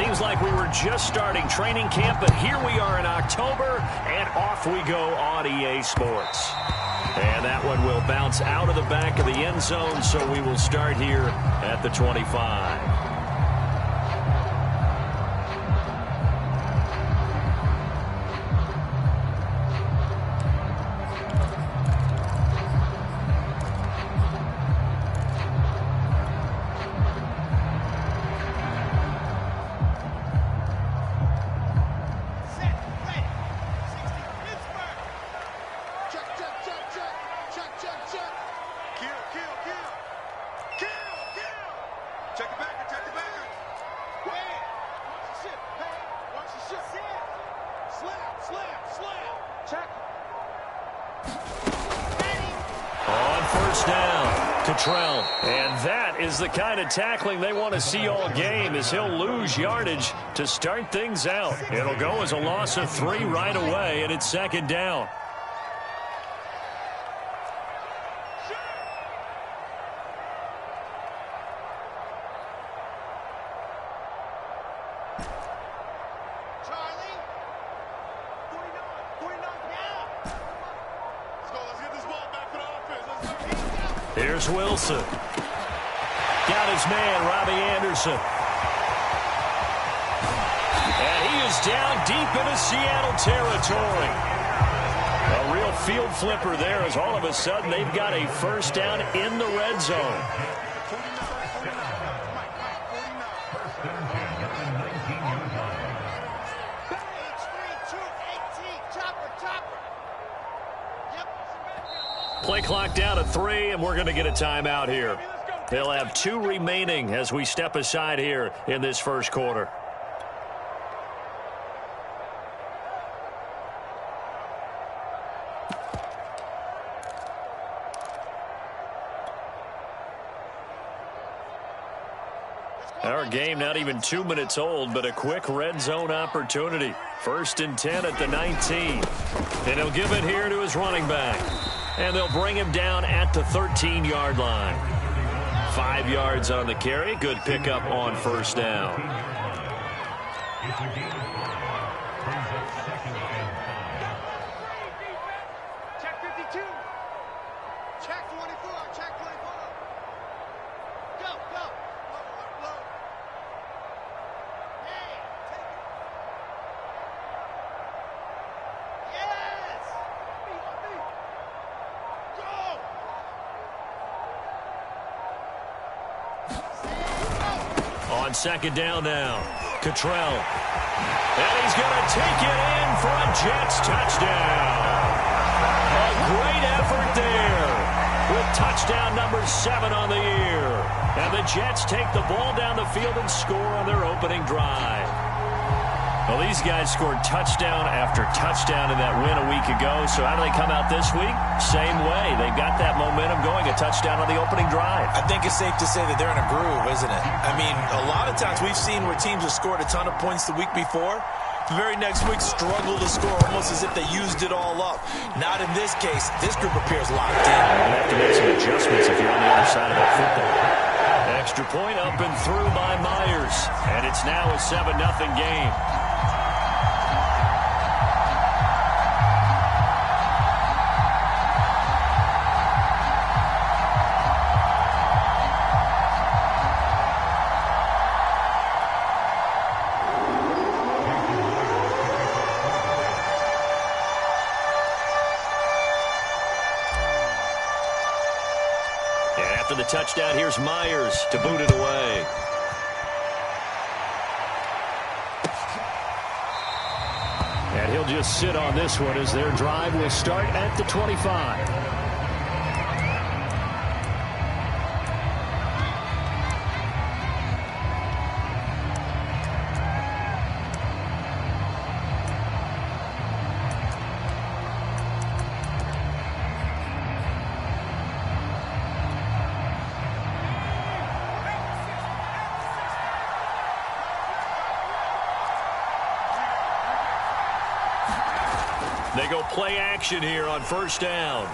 Seems like we were just starting training camp, but here we are in October, and off we go on EA Sports. And that one will bounce out of the back of the end zone, so we will start here at the 25. And that is the kind of tackling they want to see all game, as he'll lose yardage to start things out. It'll go as a loss of 3 right away, and it's second down. Here's Wilson. Got his man, Robbie Anderson. And he is down deep into Seattle territory. A real field flipper there, as all of a sudden they've got a first down in the red zone. Play clock down to 3, and we're going to get a timeout here. They'll have 2 remaining as we step aside here in this first quarter. Our game not even 2 minutes old, but a quick red zone opportunity. 1st and 10 at the 19. And he'll give it here to his running back. And they'll bring him down at the 13-yard line. 5 yards on the carry. Good pickup on first down. Check 52. Check 24. Check 24. Go, go. Low. Hey, take it. Yes. On second down now, Cottrell. And he's going to take it in for a Jets touchdown. A great effort there with touchdown number 7 on the year. And the Jets take the ball down the field and score on their opening drive. Well, these guys scored touchdown after touchdown in that win a week ago. So how do they come out this week? Same way. They've got that momentum going, a touchdown on the opening drive. I think it's safe to say that they're in a groove, isn't it? I mean, a lot of times we've seen where teams have scored a ton of points the week before. The very next week struggle to score almost as if they used it all up. Not in this case. This group appears locked in. You have to make some adjustments if you're on the other side of that football. Extra point up and through by Myers. And it's now a 7-0 game. The touchdown, here's Myers to boot it away. And he'll just sit on this one as their drive will start at the 25. They go play action here on first down.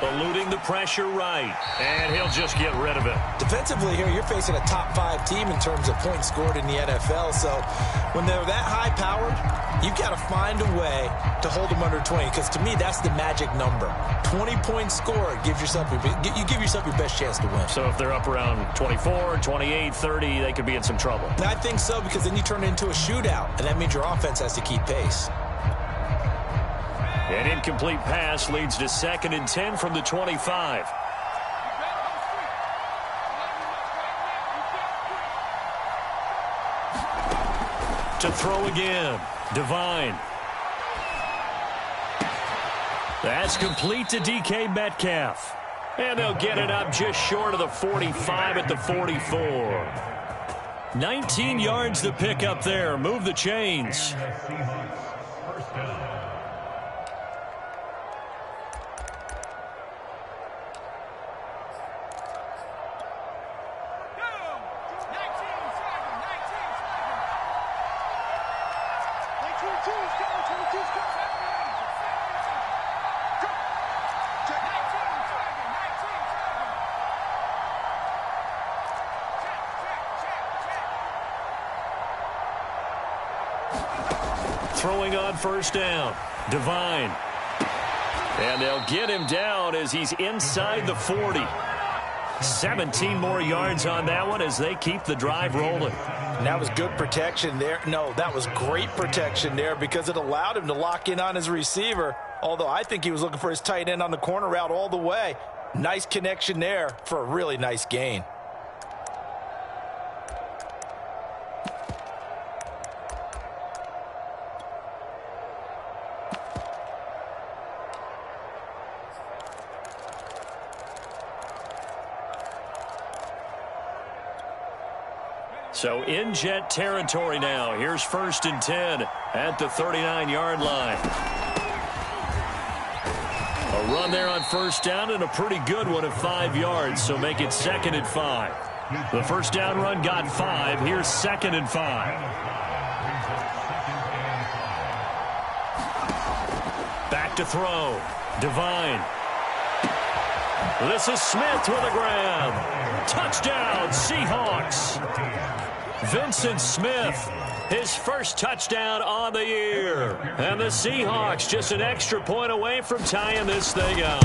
Eluding the pressure right. And he'll just get rid of it. Defensively here, you're facing a top 5 team in terms of points scored in the NFL. So when they're that high-powered, you've got to find a way to hold them under 20. Because to me, that's the magic number. 20 points scored gives yourself you give yourself your best chance to win. So if they're up around 24, 28, 30, they could be in some trouble. And I think so, because then you turn it into a shootout, and that means your offense has to keep pace. An incomplete pass leads to 2nd and 10 from the 25. To throw again. Devine. That's complete to DK Metcalf. And they'll get it up just short of the 45 at the 44. 19 yards to pick up there. Move the chains. Throwing on 1st down. Devine. And they'll get him down as he's inside the 40. 17 more yards on that one as they keep the drive rolling. And that was good protection there. No, that was great protection there because it allowed him to lock in on his receiver. Although I think he was looking for his tight end on the corner route all the way. Nice connection there for a really nice gain. So in Jet territory now. Here's 1st and 10 at the 39-yard line. A run there on 1st down and a pretty good one at 5 yards. So make it 2nd and 5. The 1st down run got 5. Here's 2nd and 5. Back to throw. Devine. This is Smith with a grab. Touchdown, Seahawks. Vincent Smith, his first touchdown on the year. And the Seahawks just an extra point away from tying this thing up.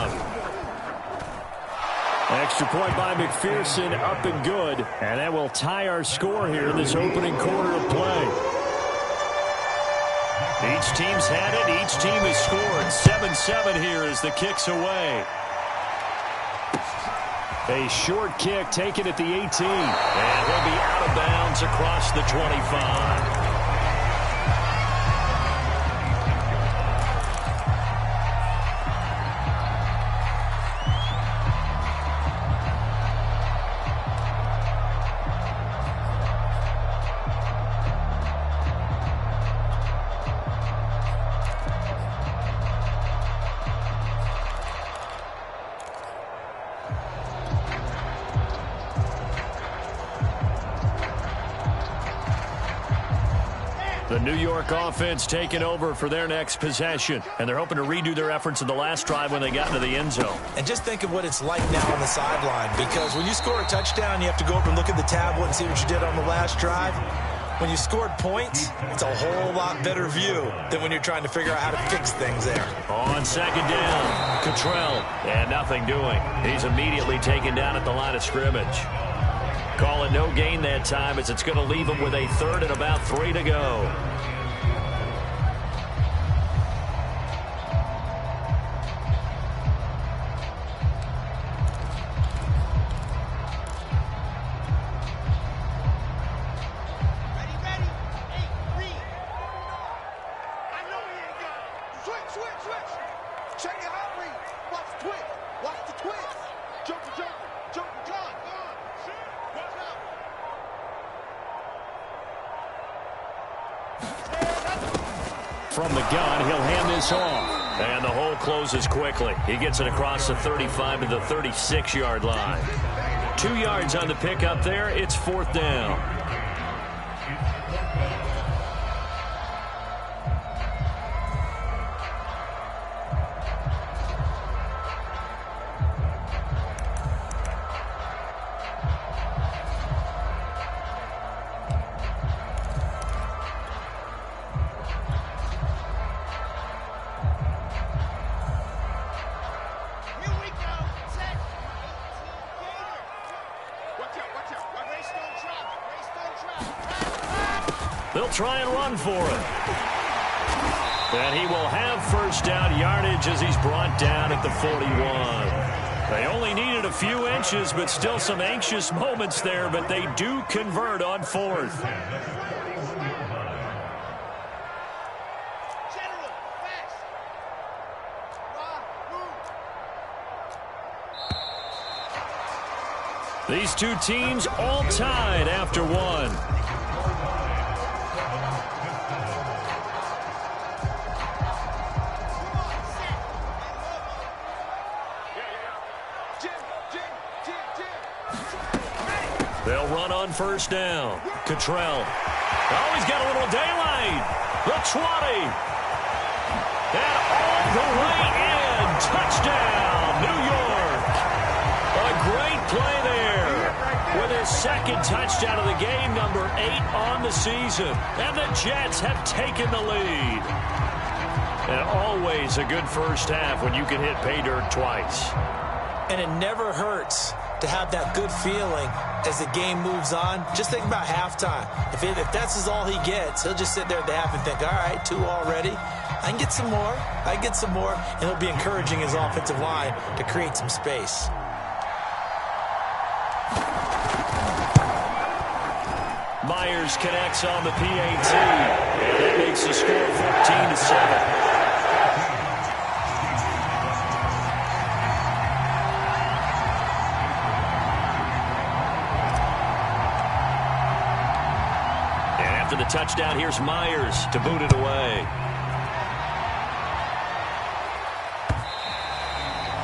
Extra point by McPherson, up and good. And that will tie our score here in this opening quarter of play. Each team's had it. Each team has scored. 7-7 here as the kick's away. A short kick taken at the 18. And he'll be out of bounds across the 25. The New York offense taking over for their next possession. And they're hoping to redo their efforts in the last drive when they got into the end zone. And just think of what it's like now on the sideline. Because when you score a touchdown, you have to go over and look at the tablet and see what you did on the last drive. When you scored points, it's a whole lot better view than when you're trying to figure out how to fix things there. On 2nd down, Cottrell. And nothing doing. He's immediately taken down at the line of scrimmage. Call it no gain that time as it's going to leave him with a 3rd and about 3 to go. From the gun, he'll hand this off. And the hole closes quickly. He gets it across the 35 to the 36-yard line. 2 yards on the pickup there. It's 4th down. They'll try and run for it. And he will have first down yardage as he's brought down at the 41. They only needed a few inches, but still some anxious moments there, but they do convert on 4th. These two teams all tied after one. They'll run on first down. Cottrell. Oh, he's got a little daylight. The 20. And all the way in. Touchdown, New York. A great play there. With his second touchdown of the game, number 8 on the season. And the Jets have taken the lead. And always a good first half when you can hit pay dirt twice. And it never hurts to have that good feeling as the game moves on. Just think about halftime. If that's all he gets, he'll just sit there at the half and think, all right, 2 already. I can get some more. I get some more. And he'll be encouraging his offensive line to create some space. Myers connects on the PAT. And that makes the score 14-7. The touchdown, here's Myers to boot it away.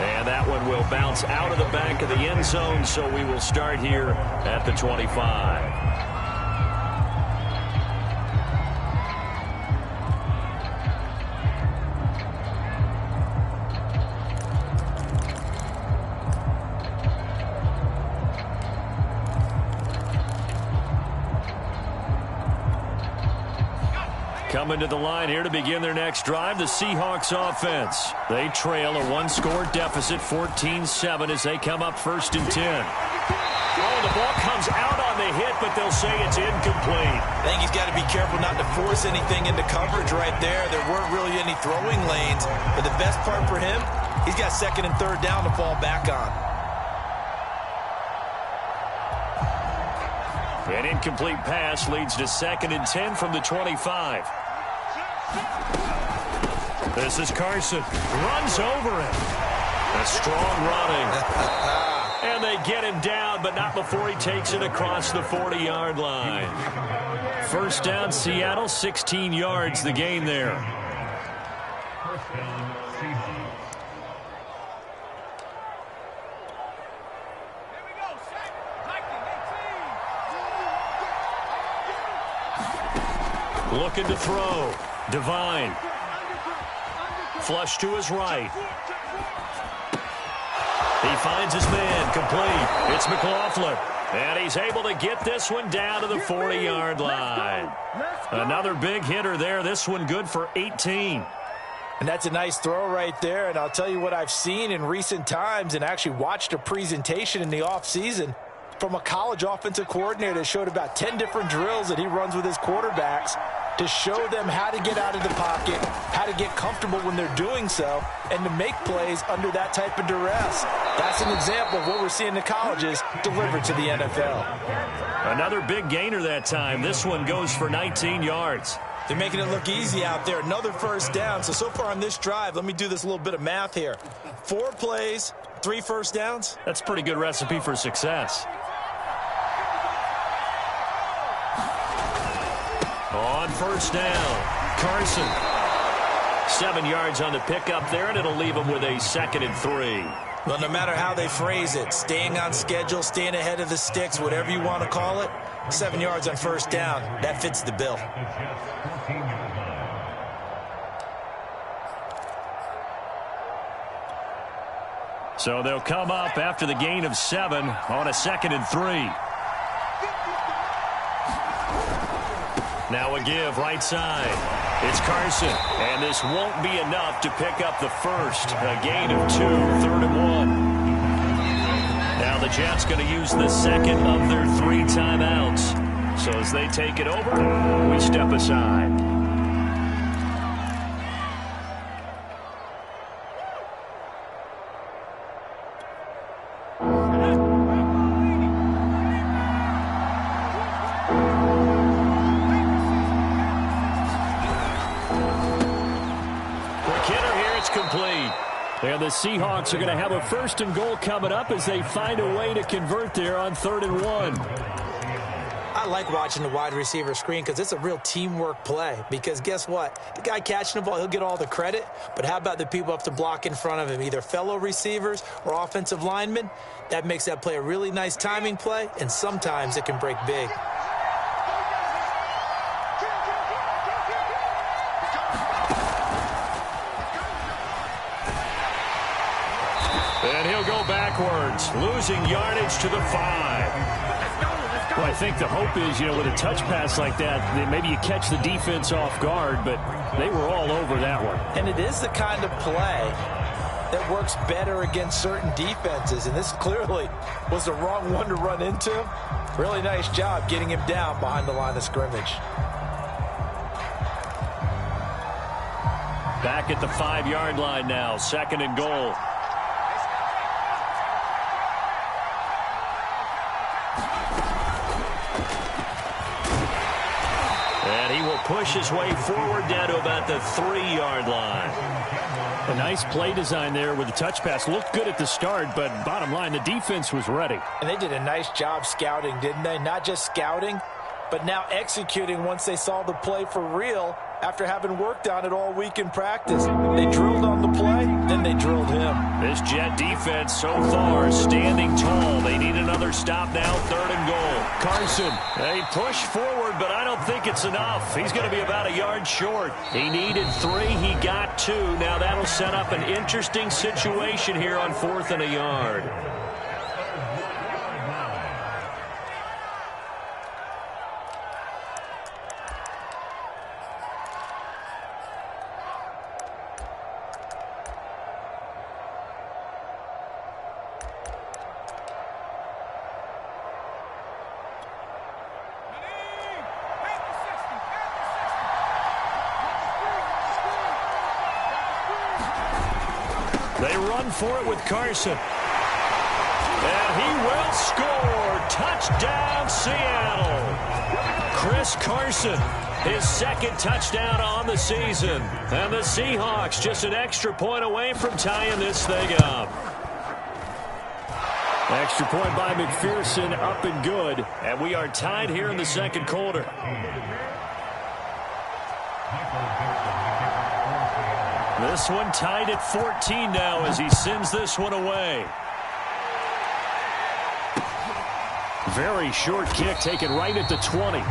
And that one will bounce out of the back of the end zone, so we will start here at the 25. Coming to the line here to begin their next drive, the Seahawks offense. They trail a 1-score deficit, 14-7, as they come up 1st and 10. Oh, the ball comes out on the hit, but they'll say it's incomplete. I think he's got to be careful not to force anything into coverage right there. There weren't really any throwing lanes, but the best part for him, he's got 2nd and 3rd down to fall back on. An incomplete pass leads to 2nd and 10 from the 25. This is Carson. Runs over him. A strong running. And they get him down, but not before he takes it across the 40-yard line. First down, Seattle, 16 yards the gain there. Looking to throw. Devine. Flush to his right. He finds his man. Complete. It's McLaughlin. And he's able to get this one down to the 40-yard line. Another big hitter there. This one good for 18. And that's a nice throw right there. And I'll tell you what I've seen in recent times and actually watched a presentation in the offseason from a college offensive coordinator that showed about 10 different drills that he runs with his quarterbacks to show them how to get out of the pocket, how to get comfortable when they're doing so, and to make plays under that type of duress. That's an example of what we're seeing in the colleges delivered to the NFL. Another big gainer that time. This one goes for 19 yards. They're making it look easy out there. Another first down. So far on this drive, let me do this little bit of math here. 4 plays, 3 first downs. That's a pretty good recipe for success. On first down, Carson. 7 yards on the pickup there, and it'll leave him with a 2nd and 3. Well, no matter how they phrase it, staying on schedule, staying ahead of the sticks, whatever you want to call it, 7 yards on first down, that fits the bill. So they'll come up after the gain of 7 on a 2nd and 3. Now a give right side. It's Carson. And this won't be enough to pick up the first. A gain of 2, 3rd and 1. Now the Jets going to use the second of their 3 timeouts. So as they take it over, we step aside. And the Seahawks are going to have a 1st and goal coming up as they find a way to convert there on 3rd and 1. I like watching the wide receiver screen because it's a real teamwork play. Because guess what? The guy catching the ball, he'll get all the credit. But how about the people up to block in front of him, either fellow receivers or offensive linemen? That makes that play a really nice timing play, and sometimes it can break big. And he'll go backwards, losing yardage to the 5. Well, I think the hope is, with a touch pass like that maybe you catch the defense off guard, but they were all over that one. And it is the kind of play that works better against certain defenses, and this clearly was the wrong one to run into. Really nice job getting him down behind the line of scrimmage. Back at the 5-yard line now, 2nd and goal. And he will push his way forward down to about the 3-yard line. A nice play design there with the touch pass. Looked good at the start, but bottom line, the defense was ready. And they did a nice job scouting, didn't they? Not just scouting, but now executing once they saw the play for real after having worked on it all week in practice. They drilled on the play, then they drilled him. This Jet defense so far standing tall. They need another stop now, 3rd and goal. Carson, they push forward, but I don't think it's enough. He's going to be about a yard short. He needed 3. He got 2. Now that'll set up an interesting situation here on 4th and a yard. They run for it with Carson. And he will score. Touchdown, Seattle. Chris Carson, his 2nd touchdown on the season. And the Seahawks just an extra point away from tying this thing up. Extra point by McPherson, up and good. And we are tied here in the 2nd quarter. This one tied at 14 now as he sends this one away. Very short kick taken right at the 20.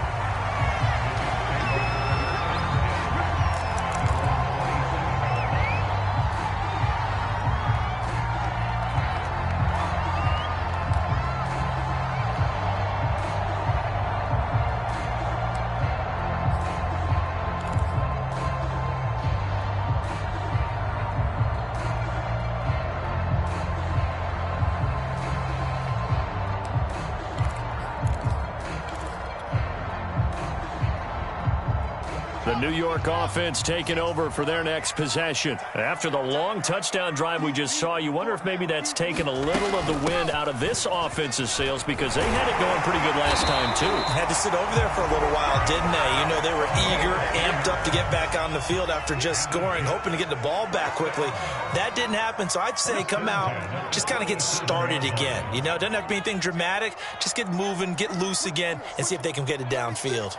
The New York offense taking over for their next possession. After the long touchdown drive we just saw, you wonder if maybe that's taken a little of the wind out of this offense's sails because they had it going pretty good last time, too. Had to sit over there for a little while, didn't they? They were eager, amped up to get back on the field after just scoring, hoping to get the ball back quickly. That didn't happen, so I'd say come out, just kind of get started again. It doesn't have to be anything dramatic. Just get moving, get loose again, and see if they can get it downfield.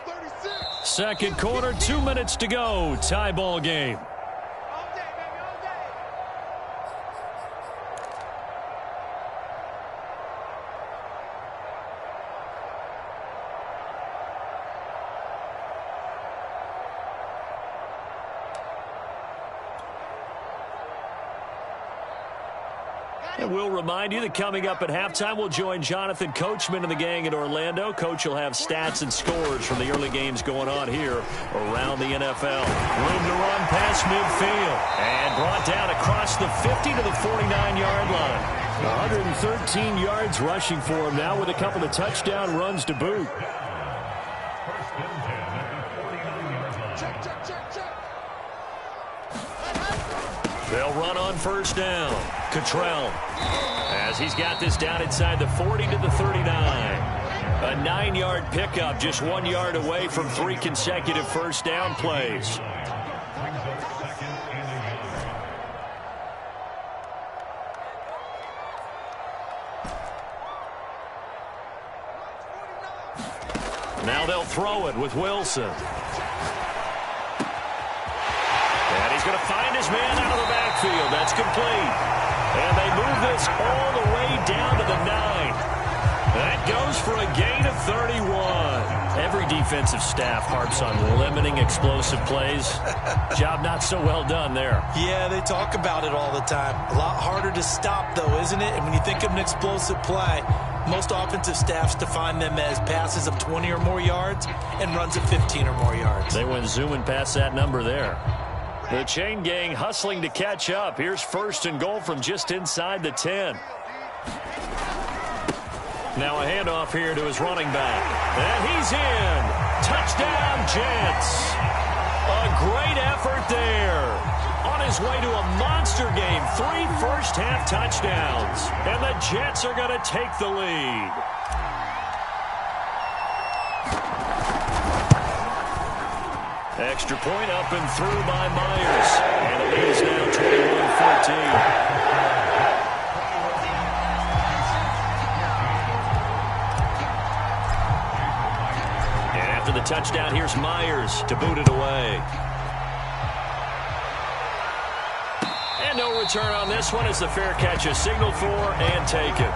2nd quarter, 2 minutes to go. Tie ball game. All day, baby, all day. And we'll remind you that coming up at halftime, we'll join Jonathan Coachman and the gang in Orlando. Coach will have stats and scores from the early games going on here around the NFL. Room to run past midfield. And brought down across the 50 to the 49-yard line. 113 yards rushing for him now with a couple of touchdown runs to boot. They'll run on first down. Cottrell, as he's got this down inside the 40 to the 39. A 9-yard pickup, just 1 yard away from 3 consecutive first down plays. Now they'll throw it with Wilson. And he's going to find his man out of the backfield. That's complete. And they move this all the way down to the 9. That goes for a gain of 31. Every defensive staff harps on limiting explosive plays. Job not so well done there. Yeah, they talk about it all the time. A lot harder to stop, though, isn't it? And when you think of an explosive play, most offensive staffs define them as passes of 20 or more yards and runs of 15 or more yards. They went zooming past that number there. The chain gang hustling to catch up. Here's first and goal from just inside the 10. Now a handoff here to his running back. And he's in. Touchdown, Jets. A great effort there. On his way to a monster game. 3 first-half touchdowns. And the Jets are going to take the lead. Extra point up and through by Myers. And the lead is now 21-14. The touchdown, here's Myers to boot it away. And no return on this one as the fair catch is signaled for and taken.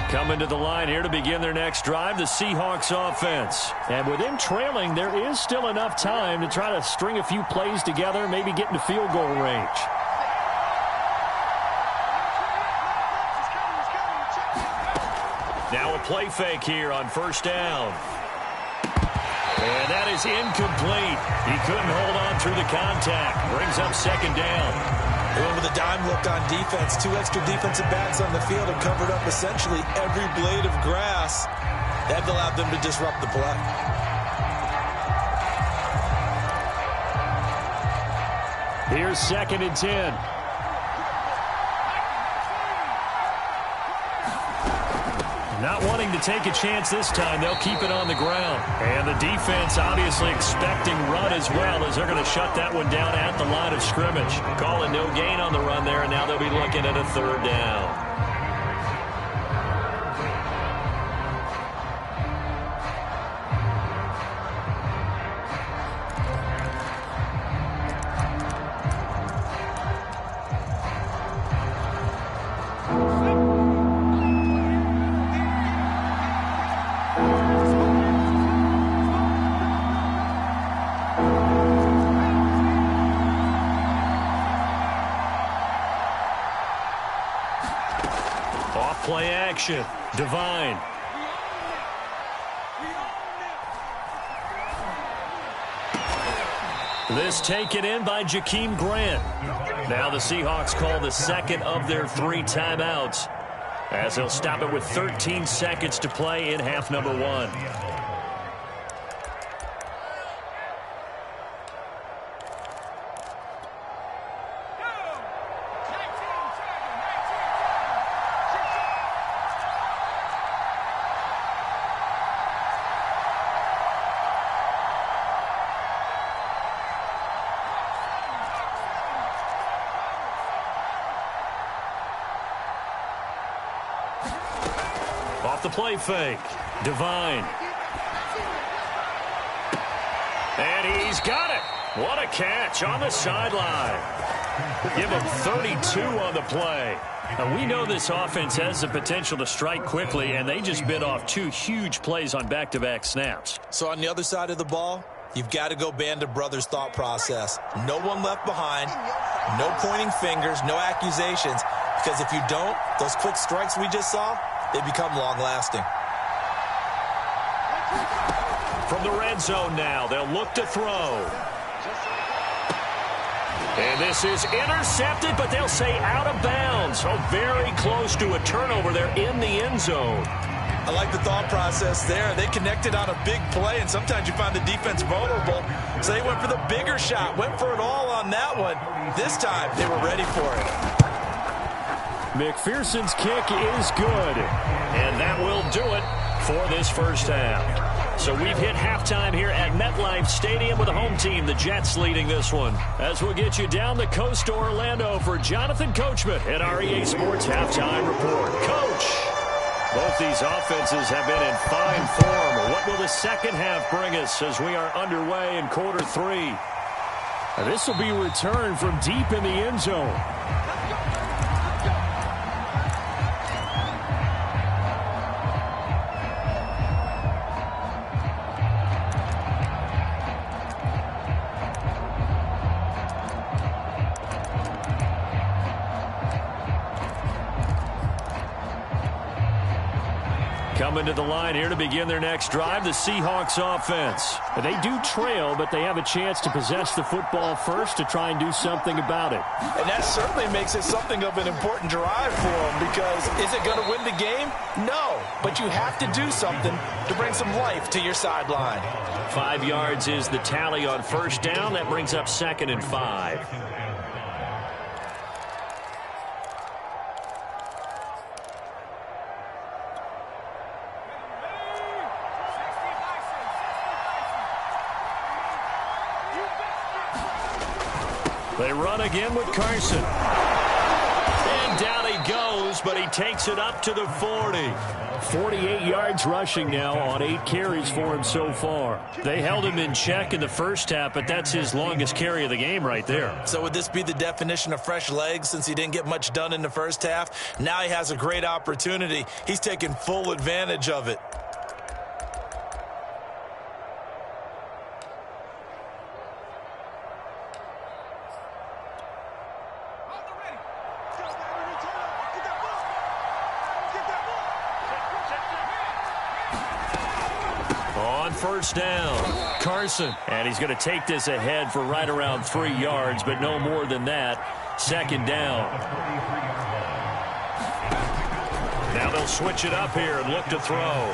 Coming to the line here to begin their next drive, the Seahawks offense. And with them trailing, there is still enough time to try to string a few plays together, maybe get into field goal range. Now a play fake here on first down. And that is incomplete. He couldn't hold on through the contact. Brings up second down. With a dime look on defense, 2 extra defensive backs on the field have covered up essentially every blade of grass. That allowed them to disrupt the play. Here's second and 10. Not wanting to take a chance this time, they'll keep it on the ground. And the defense obviously expecting run as well, as they're going to shut that one down at the line of scrimmage. Calling no gain on the run there, and now they'll be looking at a third down. Play action. Divine. This taken in by Jakeem Grant. Now the Seahawks call the second of their 3 timeouts, as they'll stop it with 13 seconds to play in half number 1. Off the play fake. Divine. And he's got it. What a catch on the sideline. Give him 32 on the play. Now, we know this offense has the potential to strike quickly, and they just bit off 2 huge plays on back-to-back snaps. So on the other side of the ball, you've got to go Band of Brothers thought process. No one left behind. No pointing fingers. No accusations. Because if you don't, those quick strikes we just saw, they become long-lasting. From the red zone now, they'll look to throw. And this is intercepted, but they'll say out of bounds. So very close to a turnover there in the end zone. I like the thought process there. They connected on a big play, and sometimes you find the defense vulnerable. So they went for the bigger shot, went for it all on that one. This time, they were ready for it. McPherson's kick is good. And that will do it for this first half. So we've hit halftime here at MetLife Stadium with the home team, the Jets, leading this one. As we'll get you down the coast to Orlando for Jonathan Coachman at REA Sports Halftime Report. Coach, both these offenses have been in fine form. What will the second half bring us as we are underway in quarter three? This will be a return from deep in the end zone. Coming to the line here to begin their next drive, the Seahawks offense. They do trail, but they have a chance to possess the football first to try and do something about it. And that certainly makes it something of an important drive for them, because is it going to win the game? No, but you have to do something to bring some life to your sideline. 5 yards is the tally on first down. That brings up 2nd and 5. They run again with Carson. And down he goes, but he takes it up to the 40. 48 yards rushing now on 8 carries for him so far. They held him in check in the first half, but that's his longest carry of the game right there. So would this be the definition of fresh legs since he didn't get much done in the first half? Now he has a great opportunity. He's taking full advantage of it. First down, Carson. And he's going to take this ahead for right around 3 yards, but no more than that. 2nd down. Now they'll switch it up here and look to throw.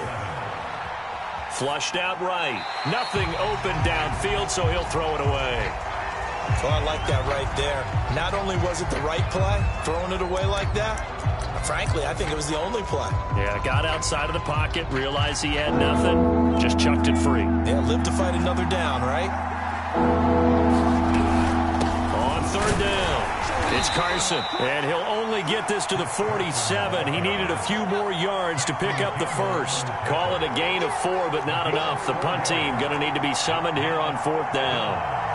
Flushed out right. Nothing open downfield, so he'll throw it away. Well, I like that right there. Not only was it the right play, throwing it away like that, frankly, I think it was the only play. Yeah, got outside of the pocket, realized he had nothing, just chucked it free. Yeah, live to fight another down, right? On 3rd down, it's Carson, and he'll only get this to the 47. He needed a few more yards to pick up the first. Call it a gain of 4, but not enough. The punt team going to need to be summoned here on 4th down.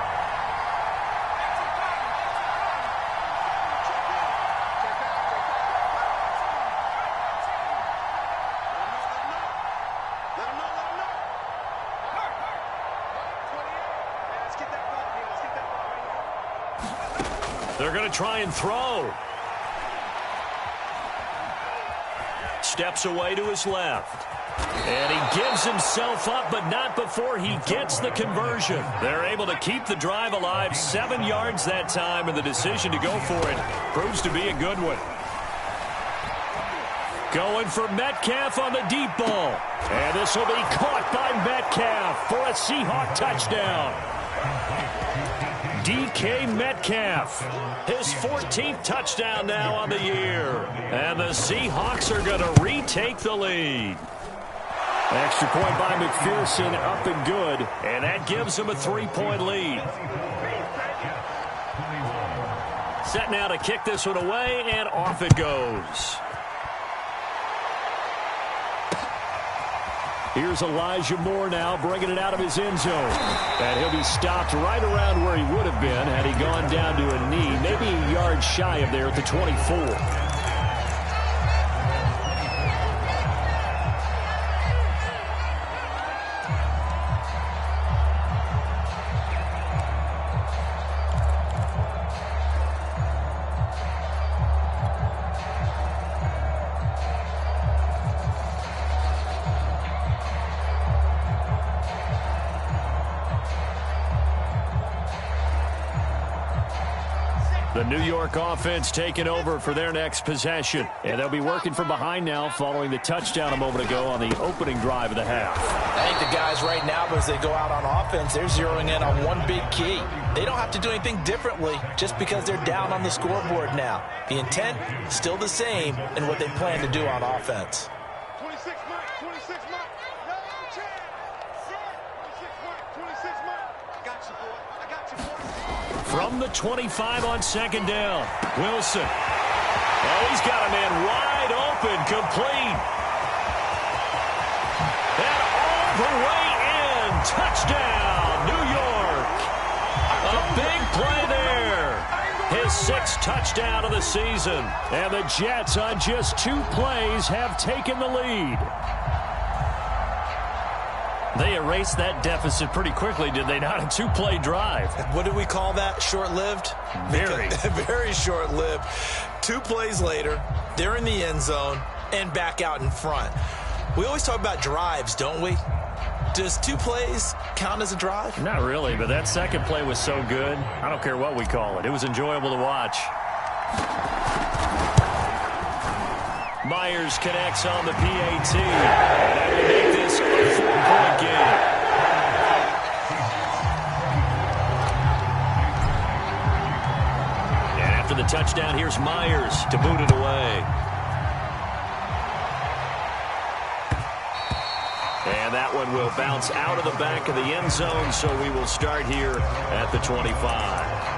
They're going to try and throw. Steps away to his left. And he gives himself up, but not before he gets the conversion. They're able to keep the drive alive. 7 yards that time, and the decision to go for it proves to be a good one. Going for Metcalf on the deep ball. And this will be caught by Metcalf for a Seahawk touchdown. DK Metcalf, his 14th touchdown now on the year. And the Seahawks are going to retake the lead. Extra point by McPherson, up and good. And that gives them a 3-point lead. Set now to kick this one away, and off it goes. Here's Elijah Moore now bringing it out of his end zone. And he'll be stopped right around where he would have been had he gone down to a knee, maybe a yard shy of there at the 24. The New York offense taking over for their next possession. And they'll be working from behind now following the touchdown a moment ago on the opening drive of the half. I think the guys right now, as they go out on offense, they're zeroing in on one big key. They don't have to do anything differently just because they're down on the scoreboard now. The intent is still the same in what they plan to do on offense. 26 Mike, 26 Mike. No chance. 26 Mike, 26 Mike. I got you, boy. I got you, boy. From the 25 on second down, Wilson. Oh, he's got a man wide open, complete. And all the way in. Touchdown, New York. A big play there. His 6th touchdown of the season. And the Jets on just 2 plays have taken the lead. They erased that deficit pretty quickly, did they not? A 2-play drive. What do we call that? Short-lived? Very. Very short-lived. 2 plays later, they're in the end zone and back out in front. We always talk about drives, don't we? Does 2 plays count as a drive? Not really, but that second play was so good. I don't care what we call it. It was enjoyable to watch. Myers connects on the PAT. That will make this a 4-point game. And after the touchdown, here's Myers to boot it away. And that one will bounce out of the back of the end zone, so we will start here at the 25.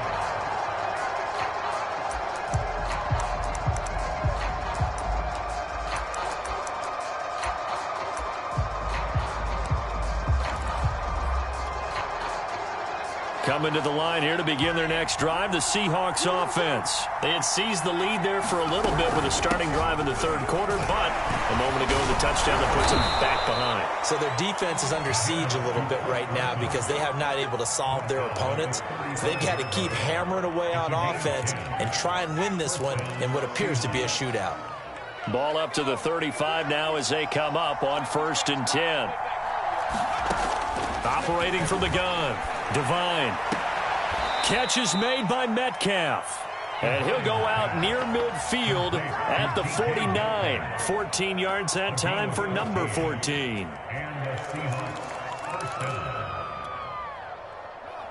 Coming to the line here to begin their next drive, the Seahawks offense. They had seized the lead there for a little bit with a starting drive in the 3rd quarter, but a moment ago the touchdown that puts them back behind. So their defense is under siege a little bit right now because they have not able to solve their opponents. So they've got to keep hammering away on offense and try and win this one in what appears to be a shootout. Ball up to the 35 now as they come up on 1st and 10. Operating from the gun. Devine. Catch is made by Metcalf. And he'll go out near midfield at the 49. 14 yards that time for number 14.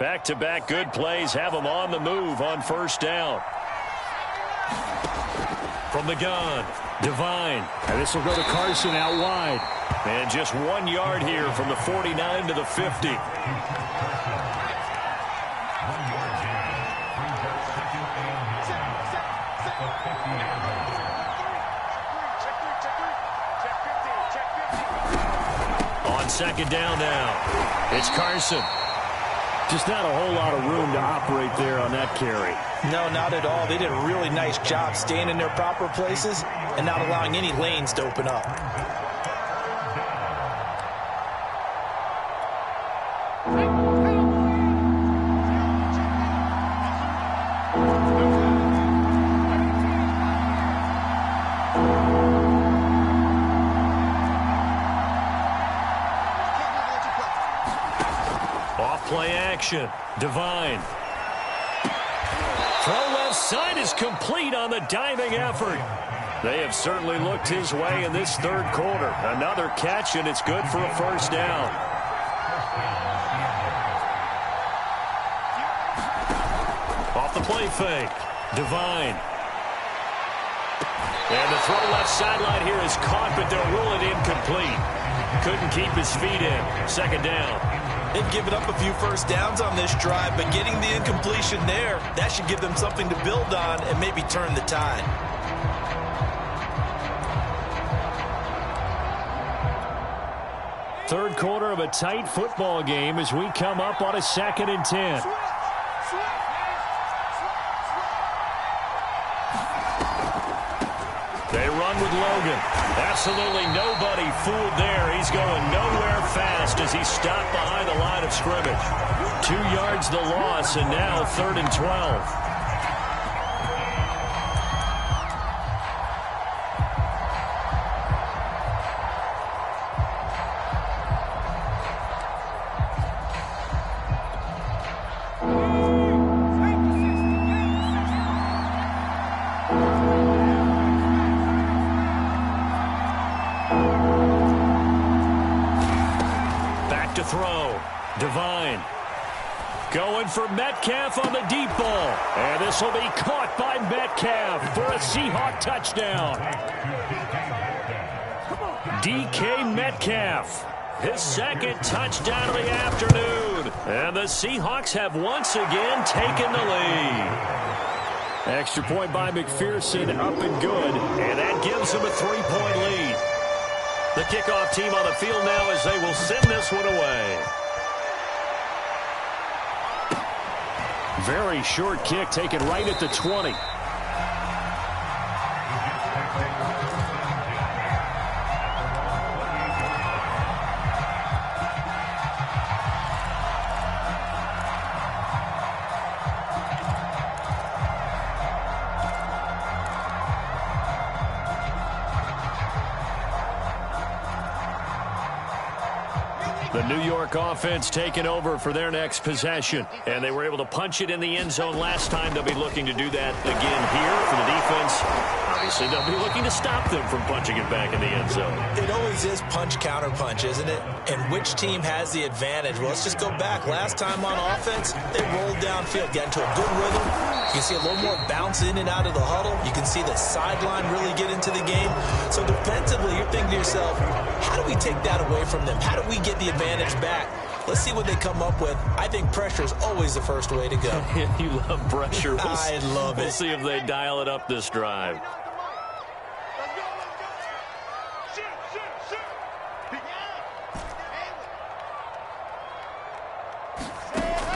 Back-to-back good plays have them on the move on 1st down. From the gun, Devine. And this will go to Carson out wide. And just 1 yard here from the 49 to the 50. On 2nd down now, it's Carson. Just not a whole lot of room to operate there on that carry. No, not at all. They did a really nice job staying in their proper places and not allowing any lanes to open up. Play action. Devine. Throw left side is complete on the diving effort. They have certainly looked his way in this 3rd quarter. Another catch, and it's good for a 1st down. Off the play fake. Devine. And the throw left sideline here is caught, but they'll rule it incomplete. Couldn't keep his feet in. 2nd down. They've given up a few 1st downs on this drive, but getting the incompletion there, that should give them something to build on and maybe turn the tide. Third quarter of a tight football game as we come up on a 2nd and 10. They run with Logan. Absolutely nobody fooled there. He's going nowhere fast as he's stopped behind the line of scrimmage. 2 yards the loss, and now 3rd and 12. throw. Devine. Going for Metcalf on the deep ball. And this will be caught by Metcalf for a Seahawk touchdown. DK Metcalf, his second touchdown of the afternoon. And the Seahawks have once again taken the lead. Extra point by McPherson, up and good. And that gives them a 3-point lead. The kickoff team on the field now as they will send this one away. Very short kick taken right at the 20. The New York offense taking over for their next possession. And they were able to punch it in the end zone last time. They'll be looking to do that again here for the defense. Obviously, they'll be looking to stop them from punching it back in the end zone. It always is punch, counter punch, isn't it? And which team has the advantage? Well, let's just go back. Last time on offense, they rolled downfield, got into a good rhythm. You can see a little more bounce in and out of the huddle. You can see the sideline really get into the game. So defensively, you're thinking to yourself, how do we take that away from them? How do we get the advantage back? Let's see what they come up with. I think pressure is always the first way to go. You love pressure. I love it. We'll see if they dial it up this drive.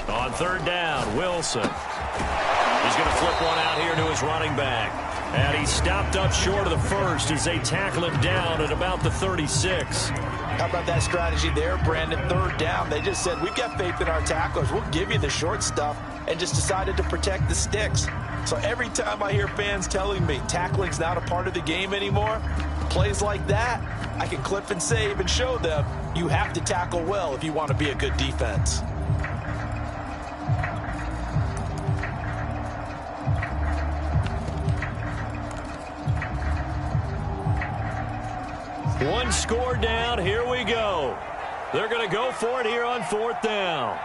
On third down, Wilson. He's going to flip one out here to his running back. And he stopped up short of the first as they tackle him down at about the 36. How about that strategy there, Brandon? Third down, they just said, we've got faith in our tacklers. We'll give you the short stuff, and just decided to protect the sticks. So every time I hear fans telling me tackling's not a part of the game anymore, plays like that, I can clip and save and show them you have to tackle well if you want to be a good defense. One score down. Here we go. They're going to go for it here on fourth down.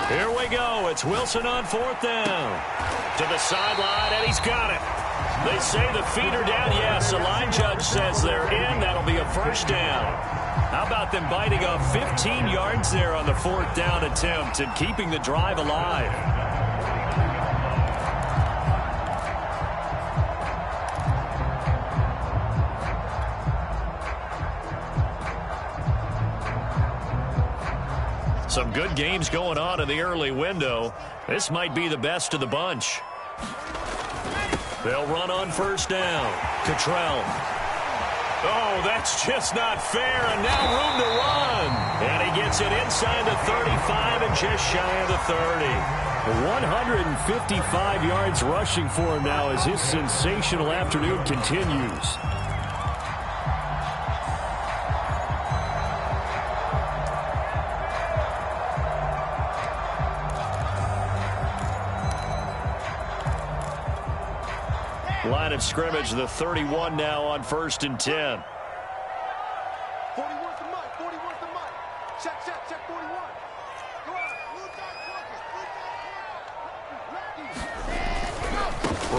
Here we go. It's Wilson on fourth down. To the sideline, and he's got it. They say the feet are down. Yes, the line judge says they're in. That'll be a first down. How about them biting off 15 yards there on the fourth down attempt and keeping the drive alive? Some good games going on in the early window. This might be the best of the bunch. They'll run on first down. Cottrell. Oh, that's just not fair, and now room to run. And he gets it inside the 35 and just shy of the 30. 155 yards rushing for him now as his sensational afternoon continues. Line of scrimmage, the 31 now on 1st and 10. 41 to Mike, 41 to Mike. Check, 41. Go out.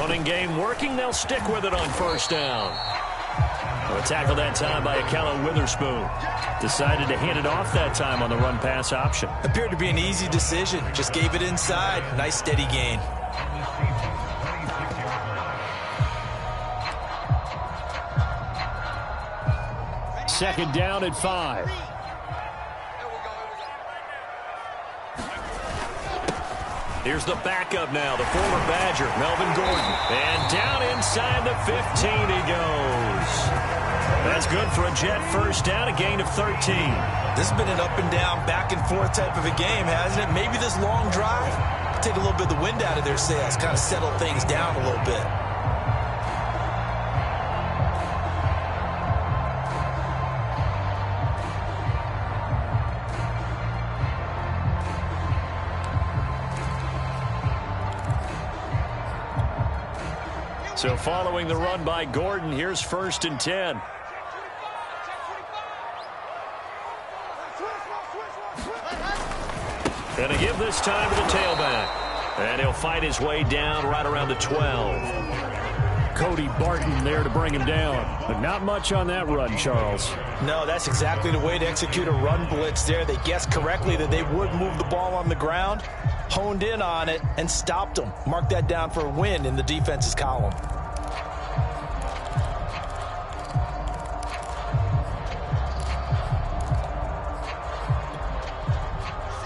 Running game working. They'll stick with it on first down. A tackle that time by Akello Witherspoon. Decided to hand it off that time on the run-pass option. Appeared to be an easy decision. Just gave it inside. Nice steady gain. Second down at 5. Here's the backup now, the former Badger, Melvin Gordon. And down inside the 15 he goes. That's good for a Jet first down, a gain of 13. This has been an up and down, back and forth type of a game, hasn't it? Maybe this long drive take a little bit of the wind out of their sails, kind of settle things down a little bit. So following the run by Gordon, here's 1st and 10. And to give this time to the tailback. And he'll fight his way down right around the 12. Cody Barton there to bring him down. But not much on that run, Charles. No, that's exactly the way to execute a run blitz there. They guessed correctly that they would move the ball on the ground, honed in on it, and stopped them. Mark that down for a win in the defense's column.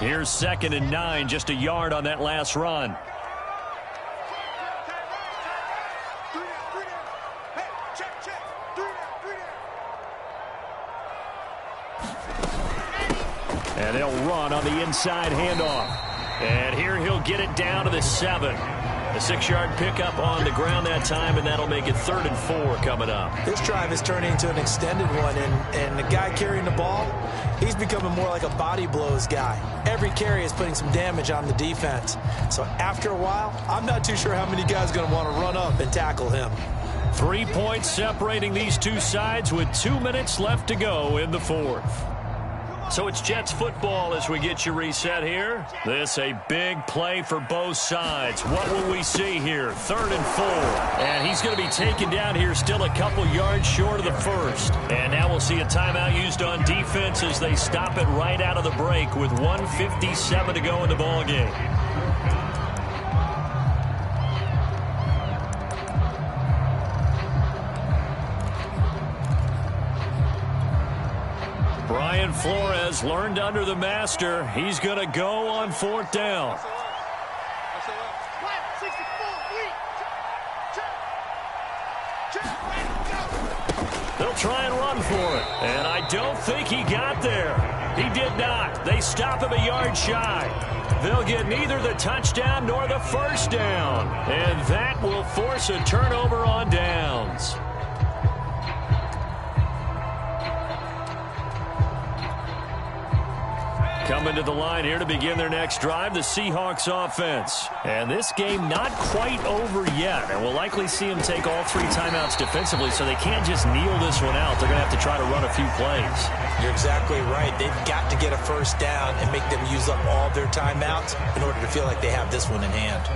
Here's 2nd and 9, just a yard on that last run. And they'll run on the inside handoff. And here he'll get it down to the 7. A 6-yard pickup on the ground that time, and that'll make it 3rd and 4 coming up. This drive is turning into an extended one, and the guy carrying the ball, he's becoming more like a body blows guy. Every carry is putting some damage on the defense. So after a while, I'm not too sure how many guys are going to want to run up and tackle him. 3 points separating these two sides with 2 minutes left to go in the 4th. So it's Jets football as we get you reset here. This a big play for both sides. What will we see here? 3rd and 4. And he's going to be taken down here still a couple yards short of the 1st. And now we'll see a timeout used on defense as they stop it right out of the break with 1:57 to go in the ballgame. Brian Flores learned under the master. He's going to go on 4th down. They'll try and run for it. And I don't think he got there. He did not. They stop him a yard shy. They'll get neither the touchdown nor the 1st down. And that will force a turnover on downs. Coming to the line here to begin their next drive, the Seahawks offense. And this game not quite over yet. And we'll likely see them take all 3 timeouts defensively, so they can't just kneel this one out. They're going to have to try to run a few plays. You're exactly right. They've got to get a 1st down and make them use up all their timeouts in order to feel like they have this one in hand.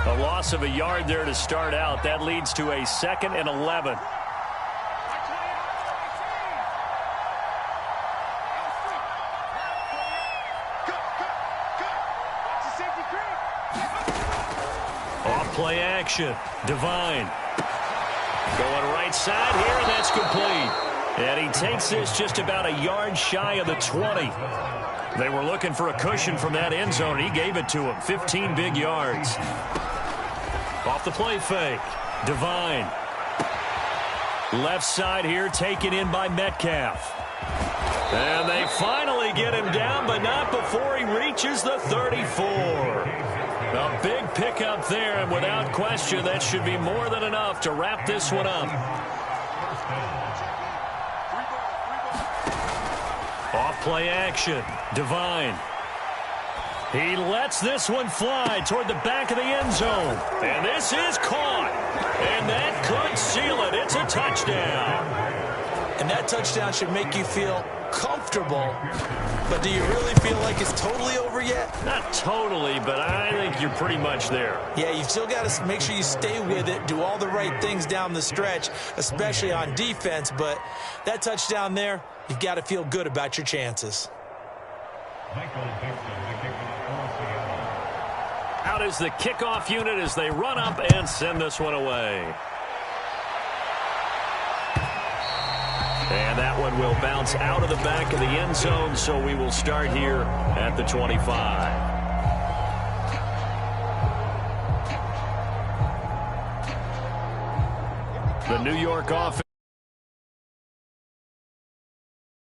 A loss of a yard there to start out. That leads to a 2nd and 11. Off play action. Divine. Going right side here, and that's complete. And he takes this just about a yard shy of the 20. They were looking for a cushion from that end zone. He gave it to him. 15 big yards. Off the play fake. Divine. Left side here taken in by Metcalf. And they finally get him down, but not before he reaches the 34. A big pickup there, and without question, that should be more than enough to wrap this one up. Off play action. Divine. He lets this one fly toward the back of the end zone. And this is caught. And that could seal it. It's a touchdown. And that touchdown should make you feel comfortable. But do you really feel like it's totally over yet? Not totally, but I think you're pretty much there. Yeah, you've still got to make sure you stay with it, do all the right things down the stretch, especially on defense. But that touchdown there, you've got to feel good about your chances. Out is the kickoff unit as they run up and send this one away. And that one will bounce out of the back of the end zone, so we will start here at the 25. The New York offense.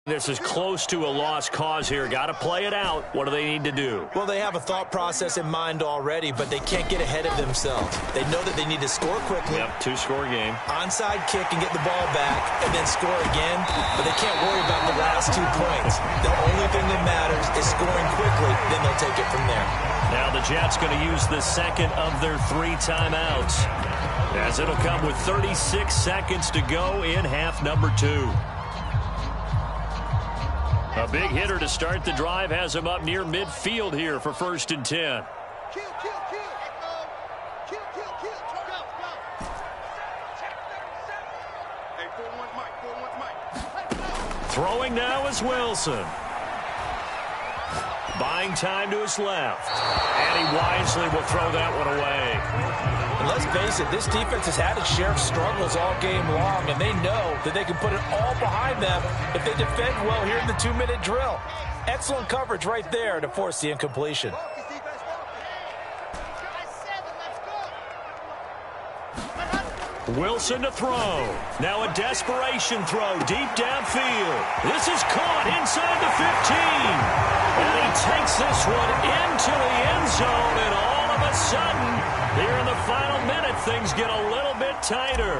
This is close to a lost cause here. Got to play it out. What do they need to do? Well, they have a thought process in mind already, but they can't get ahead of themselves. They know that they need to score quickly. Yep, 2-score game. Onside kick and get the ball back and then score again, but they can't worry about the last 2 points. The only thing that matters is scoring quickly, then they'll take it from there. Now the Jets going to use the second of their 3 timeouts. as it'll come with 36 seconds to go in half number 2. A big hitter to start the drive has him up near midfield here for 1st and 10. Kill. Go. Hey, 4-1's Mike. Throwing now is Wilson. Buying time to his left. And he wisely will throw that one away. And let's face it, this defense has had its share of struggles all game long, and they know that they can put it all behind them if they defend well here in the 2-minute drill. Excellent coverage right there to force the incompletion. Wilson to throw. Now a desperation throw deep downfield. This is caught inside the 15. And he takes this one into the end zone, and all of a sudden, here in the final minute, things get a little bit tighter.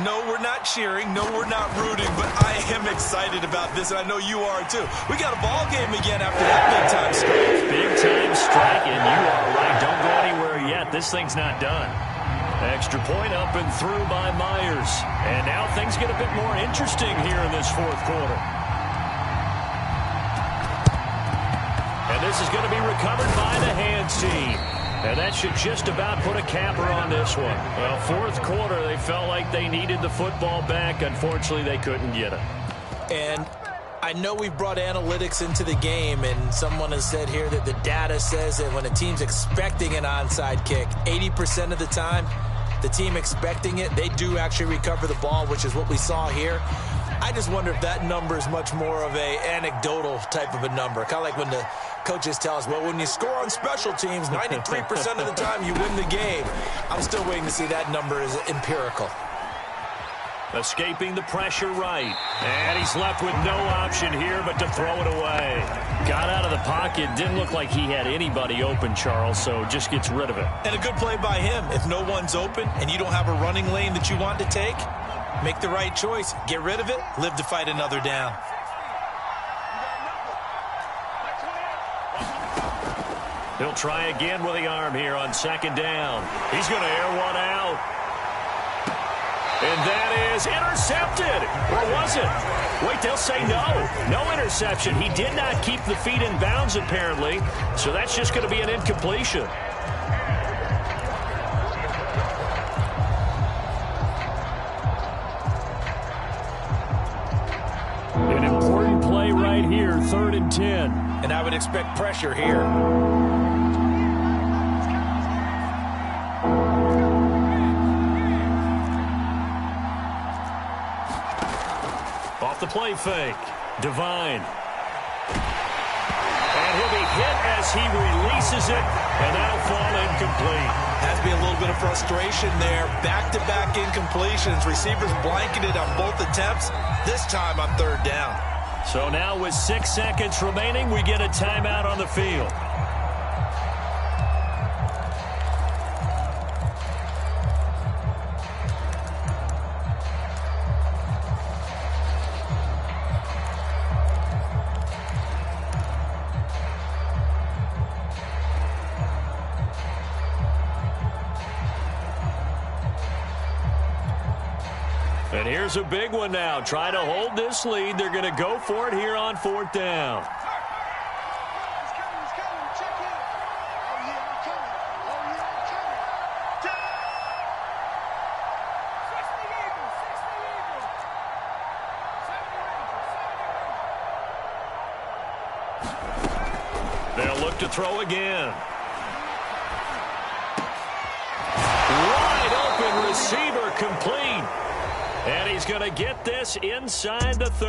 No, we're not cheering. No, we're not rooting, but I am excited about this, and I know you are too. We got a ball game again after that big-time strike. Big-time strike, and you are right. Don't go anywhere yet. This thing's not done. Extra point up and through by Myers. And now things get a bit more interesting here in this 4th quarter. And this is going to be recovered by the hands team. And that should just about put a capper on this one. Well, 4th quarter, they felt like they needed the football back. Unfortunately, they couldn't get it. And I know we've brought analytics into the game, and someone has said here that the data says that when a team's expecting an onside kick, 80% of the time, the team expecting it, they do actually recover the ball, which is what we saw here. I just wonder if that number is much more of a anecdotal type of a number. Kind of like when the coaches tell us, well, when you score on special teams, 93% of the time you win the game. I'm still waiting to see that number is empirical. Escaping the pressure right. And he's left with no option here but to throw it away. Got out of the pocket. Didn't look like he had anybody open, Charles, so just gets rid of it. And a good play by him. If no one's open and you don't have a running lane that you want to take, make the right choice. Get rid of it. Live to fight another down. He'll try again with the arm here on 2nd down. He's going to air one out. And that is intercepted. Or was it? Wait, they'll say no. No interception. He did not keep the feet in bounds, apparently. So that's just going to be an incompletion. An important play right here, 3rd and 10. And I would expect pressure here. Off the play fake. Devine. And he'll be hit as he releases it, and that'll fall incomplete. Has to be a little bit of frustration there. Back-to-back incompletions. Receivers blanketed on both attempts, this time on 3rd down. So now with 6 seconds remaining, we get a timeout on the field. And here's a big one now. Trying to hold this lead. They're going to go for it here on 4th down. He's coming. Check in. Oh, yeah, I'm coming. They'll look to throw again. Wide open receiver complete. And he's going to get this inside the 30.